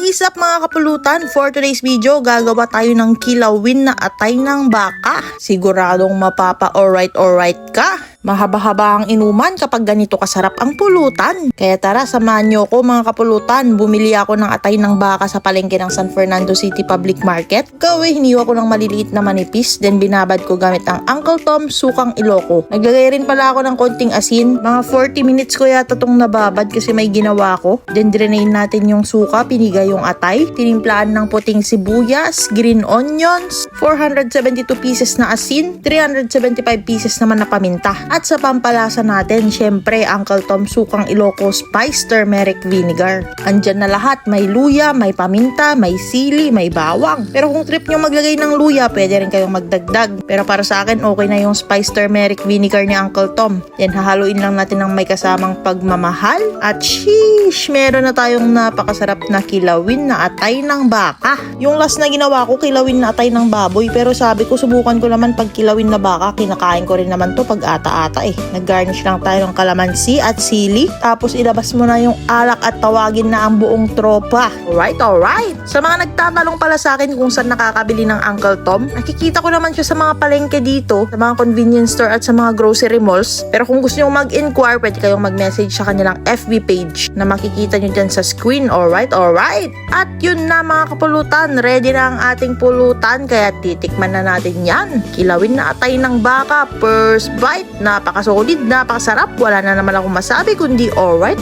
What is up mga kapulutan? For today's video, gagawa tayo ng kilawin na atay ng baka. Siguradong mapapa-alright ka. Mahaba-haba ang inuman kapag ganito kasarap ang pulutan. Kaya tara, samahan nyo ko mga kapulutan. Bumili ako ng atay ng baka sa palengke ng San Fernando City Public Market. Hiniwa ko ng maliliit na manipis, then binabad ko gamit ang Uncle Tom sukang Ilocos. Naglagay rin pala ako ng konting asin. Mga 40 minutes ko yata tong nababad kasi may ginawa ko. Then drain natin yung suka, piniga yung atay, tinimplaan ng puting sibuyas, green onions, 472 pieces na asin, 375 pieces naman na paminta. At sa pampalasa natin, syempre, Uncle Tom sukang Ilocos Spice Turmeric Vinegar. Andyan na lahat, may luya, may paminta, may sili, may bawang. Pero kung trip nyo maglagay ng luya, pwede rin kayong magdagdag. Pero para sa akin, okay na yung Spice Turmeric Vinegar ni Uncle Tom. Then hahaluin lang natin ng may kasamang pagmamahal. At sheesh, meron na tayong napakasarap na kilawin na atay ng baka. Yung last na ginawa ko, kilawin na atay ng baboy. Pero sabi ko, subukan ko naman pag kilawin na baka, kinakain ko rin naman to pag ata Nag-garnish lang tayo ng kalamansi at sili. Tapos ilabas mo na yung alak at tawagin na ang buong tropa. Alright. Sa mga nagtatanong pala sa akin kung saan nakakabili ng Uncle Tom, nakikita ko naman siya sa mga palengke dito, sa mga convenience store at sa mga grocery malls. Pero kung gusto nyo mag-inquire, pwede kayong mag-message sa kanilang FB page na makikita nyo dyan sa screen. Alright. At yun na mga kapulutan, ready na ang ating pulutan, kaya titikman na natin yan. Kilawin na atay ng baka, first bite. Napakasolid, napakasarap. Wala na naman akong masabi kundi alright.